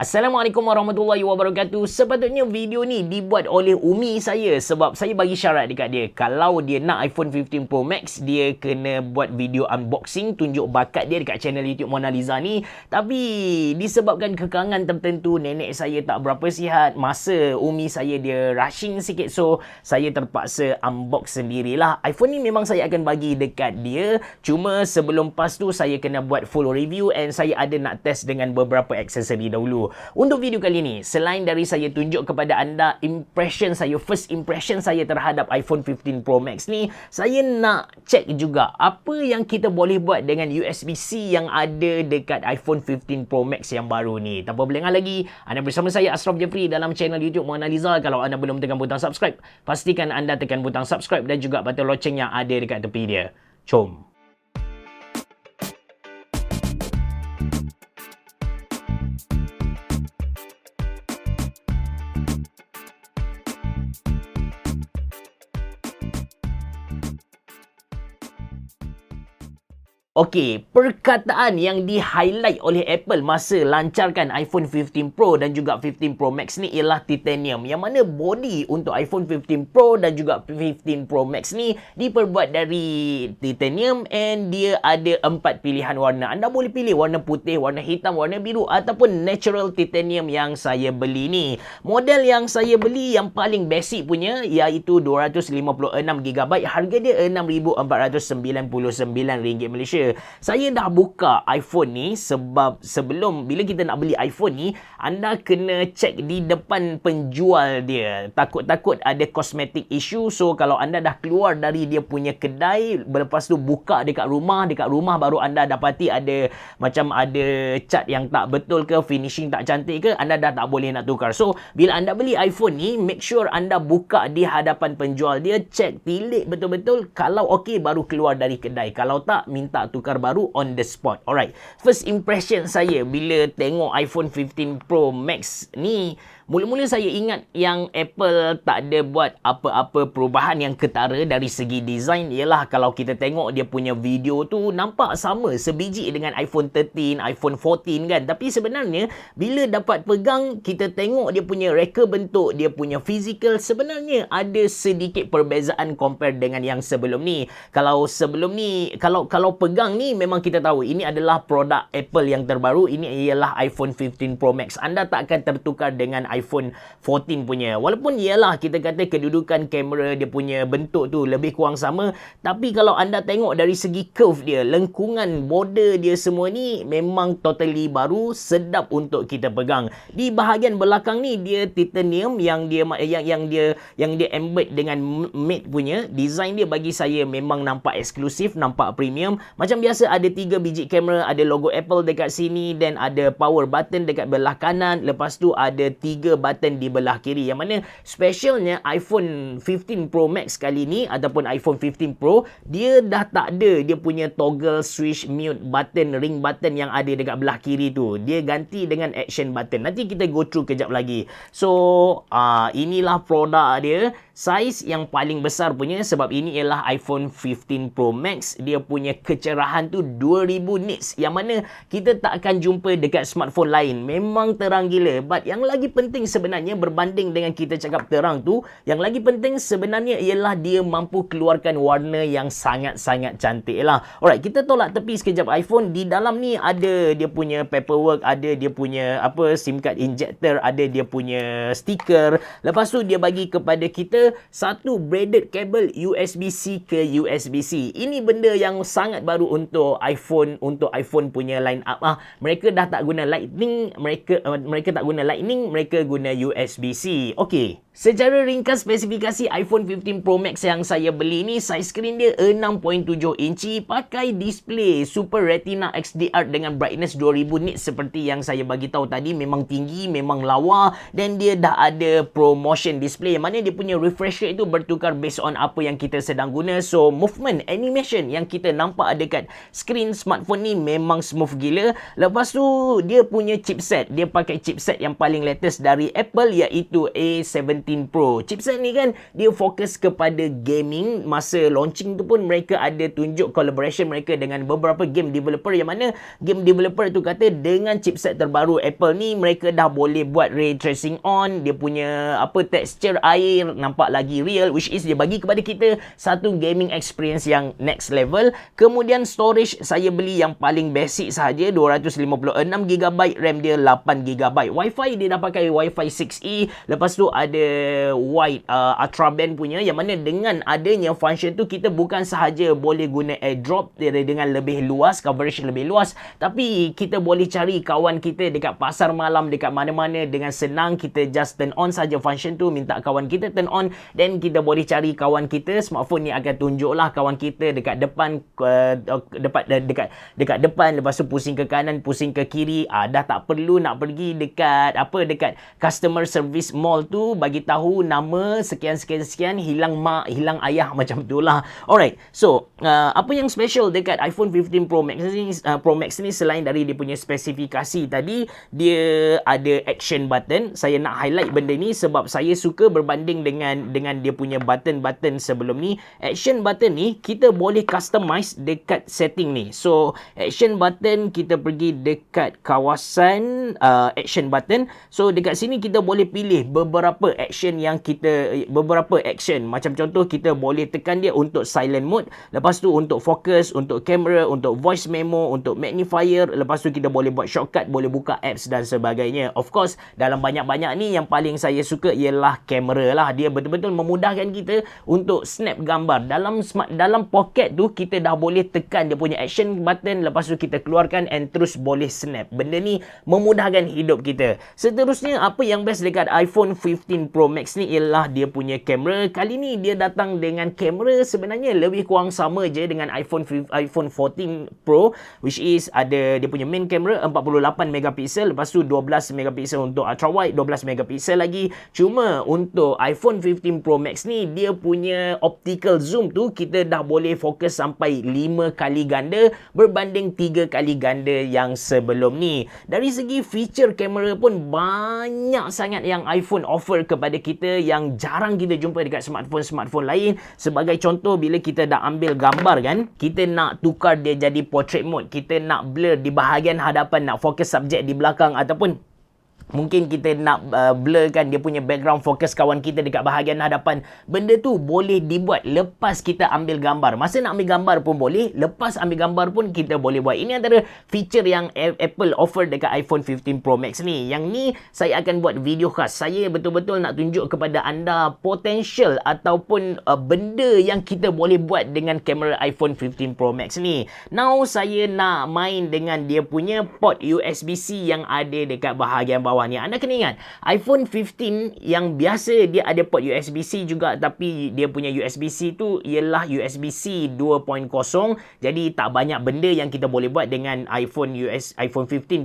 Assalamualaikum warahmatullahi wabarakatuh. Sepatutnya video ni dibuat oleh umi saya sebab saya bagi syarat dekat dia. Kalau dia nak iPhone 15 Pro Max, dia kena buat video unboxing, tunjuk bakat dia dekat channel YouTube Mona Lisa ni. Tapi disebabkan kekangan tertentu, nenek saya tak berapa sihat, masa umi saya dia rushing sikit, so saya terpaksa unbox sendirilah. iPhone ni memang saya akan bagi dekat dia. Cuma sebelum pas tu saya kena buat full review and saya ada nak test dengan beberapa aksesori dahulu. Untuk video kali ni, selain dari saya tunjuk kepada anda first impression saya terhadap iPhone 15 Pro Max ni, saya nak check juga apa yang kita boleh buat dengan USB-C yang ada dekat iPhone 15 Pro Max yang baru ni. Tanpa berlengah lagi, anda bersama saya Ashraf Jeffrey dalam channel YouTube Mona Lisa. Kalau anda belum tekan butang subscribe, pastikan anda tekan butang subscribe dan juga butang loceng yang ada dekat tepi dia. Jom. Okey, perkataan yang di-highlight oleh Apple masa lancarkan iPhone 15 Pro dan juga 15 Pro Max ni ialah titanium. Yang mana body untuk iPhone 15 Pro dan juga 15 Pro Max ni diperbuat dari titanium and dia ada 4 pilihan warna. Anda boleh pilih warna putih, warna hitam, warna biru ataupun natural titanium yang saya beli ni. Model yang saya beli yang paling basic punya iaitu 256GB. Harga dia RM6,499 Malaysia. Saya dah buka iPhone ni sebab bila kita nak beli iPhone ni, anda kena check di depan penjual dia. Takut-takut ada cosmetic issue. So kalau anda dah keluar dari dia punya kedai, lepas tu buka dekat rumah baru anda dapati ada cat yang tak betul ke, finishing tak cantik ke, anda dah tak boleh nak tukar. So bila anda beli iPhone ni, make sure anda buka di hadapan penjual dia, check, tilik betul-betul. Kalau okey baru keluar dari kedai. Kalau tak, minta tukar baru on the spot. Alright. First impression saya bila tengok iPhone 15 Pro Max ni, mula-mula saya ingat yang Apple tak ada buat apa-apa perubahan yang ketara dari segi design. Ialah kalau kita tengok dia punya video tu, nampak sama sebiji dengan iPhone 13, iPhone 14 kan. Tapi sebenarnya bila dapat pegang, kita tengok dia punya reka bentuk, dia punya physical, sebenarnya ada sedikit perbezaan compare dengan yang sebelum ni. Kalau sebelum ni, kalau pegang ni, memang kita tahu ini adalah produk Apple yang terbaru. Ini ialah iPhone 15 Pro Max. Anda tak akan tertukar dengan iPhone 14 punya. Walaupun ialah kita kata kedudukan kamera dia punya bentuk tu lebih kurang sama, tapi kalau anda tengok dari segi curve dia, lengkungan border dia semua ni memang totally baru, sedap untuk kita pegang. Di bahagian belakang ni dia titanium yang dia embed dengan matte punya. Design dia bagi saya memang nampak eksklusif, nampak premium. Macam biasa ada 3 biji kamera, ada logo Apple dekat sini dan ada power button dekat belah kanan. Lepas tu ada 3 button di belah kiri. Yang mana specialnya iPhone 15 Pro Max kali ni ataupun iPhone 15 Pro, dia dah tak ada dia punya toggle switch mute button, ring button yang ada dekat belah kiri tu. Dia ganti dengan action button. Nanti kita go through kejap lagi. So inilah produk dia. Saiz yang paling besar punya, sebab ini ialah iPhone 15 Pro Max. Dia punya kecerahan tu 2000 nits, yang mana kita tak akan jumpa dekat smartphone lain. Memang terang gila. But yang lagi penting sebenarnya, berbanding dengan kita cakap terang tu, yang lagi penting sebenarnya ialah dia mampu keluarkan warna yang sangat-sangat cantik lah. Alright, kita tolak tepi sekejap iPhone. Di dalam ni ada dia punya paperwork, ada dia punya SIM card injector, ada dia punya stiker. Lepas tu dia bagi kepada kita satu braided kabel USB-C ke USB-C. Ini benda yang sangat baru untuk iPhone punya line up. Mereka dah tak guna Lightning, mereka tak guna Lightning, mereka guna USB-C. Okey. Secara ringkas spesifikasi iPhone 15 Pro Max yang saya beli ni, saiz skrin dia 6.7 inci, pakai display Super Retina XDR dengan brightness 2000 nits seperti yang saya bagi tahu tadi. Memang tinggi, memang lawa, dan dia dah ada ProMotion display, yang mana dia punya refresh rate itu bertukar based on apa yang kita sedang guna. So movement animation yang kita nampak dekat dekat screen smartphone ni memang smooth gila. Lepas tu dia punya chipset, dia pakai chipset yang paling latest dari Apple, iaitu A17 Pro. Chipset ni kan dia fokus kepada gaming. Masa launching tu pun mereka ada tunjuk collaboration mereka dengan beberapa game developer, yang mana game developer tu kata dengan chipset terbaru Apple ni mereka dah boleh buat ray tracing on, dia punya texture air nampak lagi real, which is dia bagi kepada kita satu gaming experience yang next level. Kemudian storage saya beli yang paling basic sahaja, 256GB, RAM dia 8GB. Wi-Fi dia dah pakai Wi-Fi 6E. Lepas tu ada wide ultra band punya, yang mana dengan adanya function tu kita bukan sahaja boleh guna AirDrop dengan lebih luas, coverage lebih luas, tapi kita boleh cari kawan kita dekat pasar malam, dekat mana-mana dengan senang. Kita just turn on saja function tu, minta kawan kita turn on, then kita boleh cari kawan kita. Smartphone ni akan tunjuklah kawan kita dekat depan, dekat depan, lepas tu pusing ke kanan, pusing ke kiri. Dah tak perlu nak pergi dekat dekat customer service mall tu bagi tahu nama sekian, hilang mak, hilang ayah, macam tu lah. Alright, so apa yang special dekat iPhone 15 Pro Max ni selain dari dia punya spesifikasi tadi, dia ada action button. Saya nak highlight benda ni sebab saya suka berbanding dengan dia punya button sebelum ni. Action button ni kita boleh customize dekat setting ni. So action button, kita pergi dekat kawasan action button. So dekat sini kita boleh pilih beberapa action macam contoh kita boleh tekan dia untuk silent mode, lepas tu untuk focus, untuk kamera, untuk voice memo, untuk magnifier. Lepas tu kita boleh buat shortcut, boleh buka apps dan sebagainya. Of course dalam banyak-banyak ni yang paling saya suka ialah kamera lah. Dia betul-betul memudahkan kita untuk snap gambar. Dalam pocket tu kita dah boleh tekan dia punya action button, lepas tu kita keluarkan and terus boleh snap. Benda ni memudahkan hidup kita. Seterusnya, apa yang best dekat iPhone 15 Pro Max ni ialah dia punya kamera. Kali ni dia datang dengan kamera sebenarnya lebih kurang sama je dengan iPhone 14 Pro, which is ada dia punya main camera 48MP, lepas tu 12MP untuk ultra wide, 12MP lagi. Cuma untuk iPhone 15 Pro Max ni dia punya optical zoom tu kita dah boleh fokus sampai 5 kali ganda berbanding 3 kali ganda yang sebelum ni. Dari segi feature kamera pun banyak sangat yang iPhone offer kepada kita yang jarang kita jumpa dekat smartphone lain. Sebagai contoh, bila kita dah ambil gambar kan, kita nak tukar dia jadi portrait mode, kita nak blur di bahagian hadapan, nak fokus subjek di belakang, ataupun mungkin kita nak blurkan dia punya background, fokus kawan kita dekat bahagian hadapan. Benda tu boleh dibuat lepas kita ambil gambar. Masa nak ambil gambar pun boleh, lepas ambil gambar pun kita boleh buat. Ini antara feature yang Apple offer dekat iPhone 15 Pro Max ni. Yang ni saya akan buat video khas. Saya betul-betul nak tunjuk kepada anda potential ataupun benda yang kita boleh buat dengan kamera iPhone 15 Pro Max ni. Now saya nak main dengan dia punya port USB-C yang ada dekat bahagian bawah ni. Anda kena ingat, iPhone 15 yang biasa dia ada port USB-C juga, tapi dia punya USB-C tu ialah USB-C 2.0. Jadi tak banyak benda yang kita boleh buat dengan iPhone 15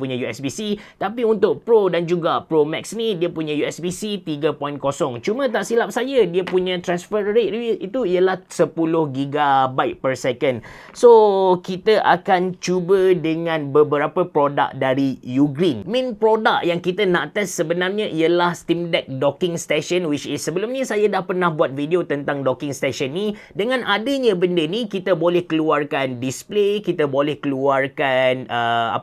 punya USB-C. Tapi untuk Pro dan juga Pro Max ni dia punya USB-C 3.0. Cuma tak silap saya, dia punya transfer rate itu ialah 10GB per second. So kita akan cuba dengan beberapa produk dari Ugreen. Main produk yang kita nak test sebenarnya ialah Steam Deck Docking Station, which is sebelum ni saya dah pernah buat video tentang docking station ni. Dengan adanya benda ni, kita boleh keluarkan display, kita boleh keluarkan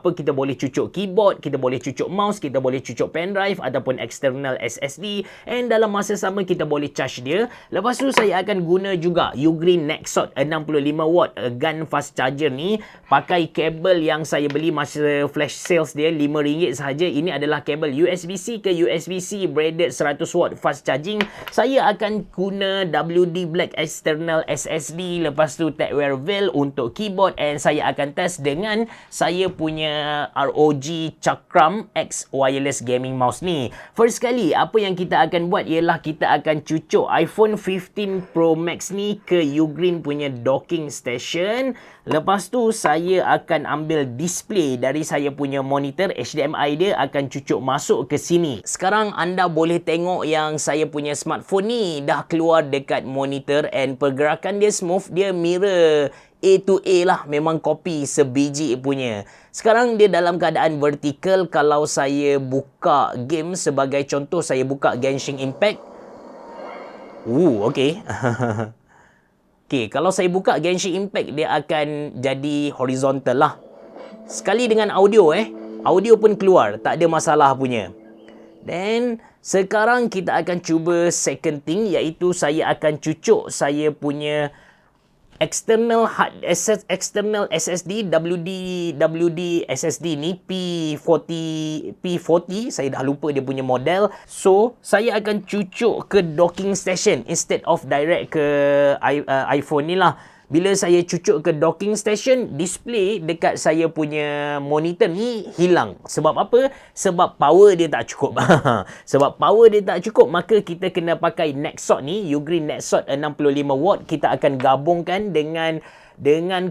kita boleh cucuk keyboard, kita boleh cucuk mouse, kita boleh cucuk pendrive ataupun external SSD, and dalam masa sama kita boleh charge dia. Lepas tu saya akan guna juga Ugreen Nexot 65W gun fast charger ni, pakai kabel yang saya beli masa flash sales dia RM5 sahaja. Ini adalah kabel USB-C ke USB-C braided 100W fast charging. Saya akan guna WD Black external SSD, lepas tu Techwear Veil untuk keyboard, and saya akan test dengan saya punya ROG Chakram X wireless gaming mouse ni. First kali apa yang kita akan buat ialah kita akan cucuk iPhone 15 Pro Max ni ke Ugreen punya docking station. Lepas tu saya akan ambil display dari saya punya monitor, HDMI dia akan cucuk masuk ke sini. Sekarang anda boleh tengok yang saya punya smartphone ni dah keluar dekat monitor, and pergerakan dia smooth. Dia mirror A to A lah, memang copy sebiji punya. Sekarang dia dalam keadaan vertical. Kalau saya buka game sebagai contoh, saya buka Genshin Impact. Okay. Okay, kalau saya buka Genshin Impact, dia akan jadi horizontal lah. Sekali dengan audio audio pun keluar, tak ada masalah punya. Then sekarang kita akan cuba second thing, iaitu saya akan cucuk saya punya external SSD WD SSD ni P40, saya dah lupa dia punya model. So saya akan cucuk ke docking station instead of direct ke iPhone ni lah. Bila saya cucuk ke docking station, display dekat saya punya monitor ni hilang. Sebab apa? Sebab power dia tak cukup. Sebab power dia tak cukup, maka kita kena pakai Nexot ni, Ugreen Nexot 65W. Kita akan gabungkan dengan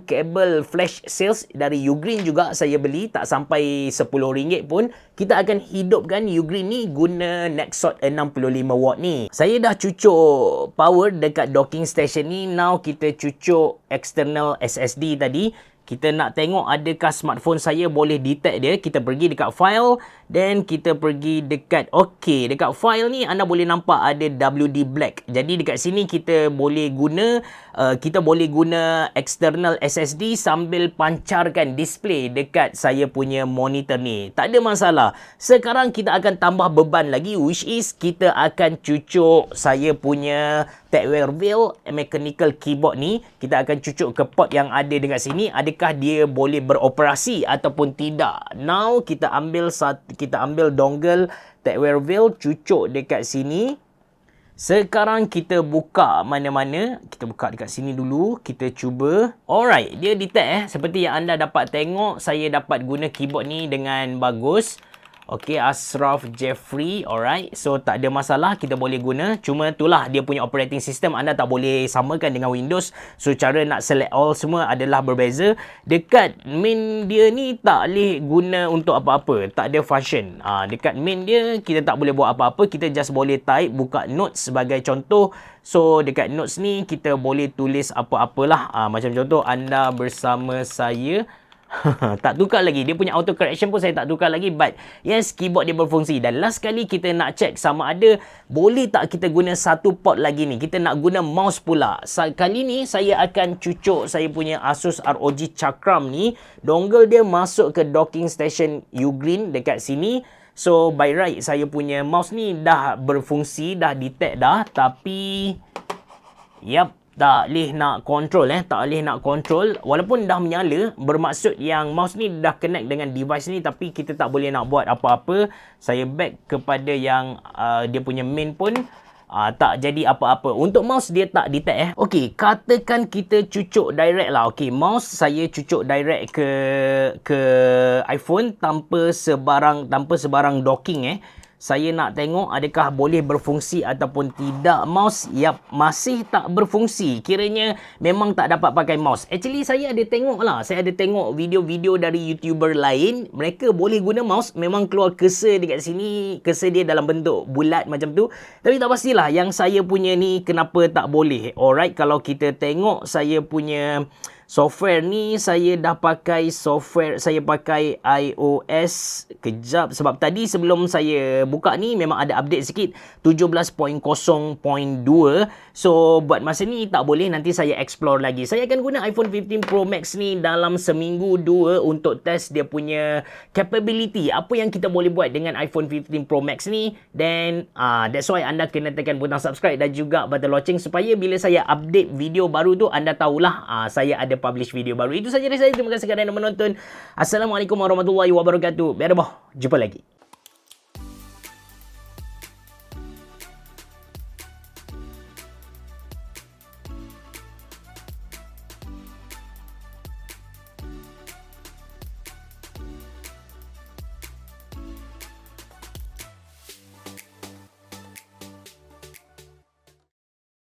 kabel flash sales dari Ugreen juga saya beli, tak sampai RM10 pun. Kita akan hidupkan Ugreen ni guna Nexot 65W ni. Saya dah cucuk power dekat docking station ni. Now kita cucuk external SSD tadi. Kita nak tengok adakah smartphone saya boleh detect dia. Kita pergi dekat file, then kita pergi dekat dekat file ni anda boleh nampak ada WD Black. Jadi dekat sini kita boleh guna external SSD sambil pancarkan display dekat saya punya monitor ni. Tak ada masalah. Sekarang kita akan tambah beban lagi, which is kita akan cucuk saya punya Tagware Veil mechanical keyboard ni. Kita akan cucuk ke port yang ada dekat sini. Adakah dia boleh beroperasi ataupun tidak? Now kita ambil dongle Tagware Veil, cucuk dekat sini. Sekarang kita buka mana-mana. Kita buka dekat sini dulu. Kita cuba. Alright, dia detect seperti yang anda dapat tengok, saya dapat guna keyboard ni dengan bagus. Okay, Ashraf Jeffrey. Alright, so tak ada masalah, kita boleh guna. Cuma itulah dia punya operating system, anda tak boleh samakan dengan Windows. So cara nak select all semua adalah berbeza. Dekat main dia ni tak boleh guna untuk apa-apa, tak ada function. Dekat main dia kita tak boleh buat apa-apa, kita just boleh type, buka notes sebagai contoh. So dekat notes ni kita boleh tulis apa-apalah. Macam contoh, anda bersama saya. Tak tukar lagi. Dia punya auto correction pun saya tak tukar lagi. But yes, keyboard dia berfungsi. Dan last kali kita nak check sama ada boleh tak kita guna satu port lagi ni. Kita nak guna mouse pula. Kali ni saya akan cucuk saya punya Asus ROG Chakram ni. Dongle dia masuk ke docking station Ugreen dekat sini. So by right saya punya mouse ni dah berfungsi, dah detect dah. Tapi tak boleh nak control tak boleh nak control walaupun dah menyala, bermaksud yang mouse ni dah connect dengan device ni, tapi kita tak boleh nak buat apa-apa. Saya back kepada yang dia punya main pun tak jadi apa-apa. Untuk mouse dia tak detect Okey, katakan kita cucuk direct lah. Okey, mouse saya cucuk direct ke iPhone tanpa sebarang docking Saya nak tengok adakah boleh berfungsi ataupun tidak mouse. Masih tak berfungsi. Kiranya memang tak dapat pakai mouse. Actually saya ada tengok video-video dari YouTuber lain. Mereka boleh guna mouse. Memang keluar cursor dekat sini. Cursor dia dalam bentuk bulat macam tu. Tapi tak pastilah yang saya punya ni kenapa tak boleh. Alright, kalau kita tengok saya punya software ni, saya dah pakai software, saya pakai iOS. Kejap, sebab tadi sebelum saya buka ni memang ada update sikit 17.0.2. So buat masa ni tak boleh, nanti saya explore lagi. Saya akan guna iPhone 15 Pro Max ni dalam seminggu 2 untuk test dia punya capability. Apa yang kita boleh buat dengan iPhone 15 Pro Max ni. Then that's why anda kena tekan butang subscribe dan juga button lonceng supaya bila saya update video baru tu anda tahulah saya ada publish video baru. Itu saja dari saya. Terima kasih kerana menonton. Assalamualaikum warahmatullahi wabarakatuh. Biar jumpa lagi.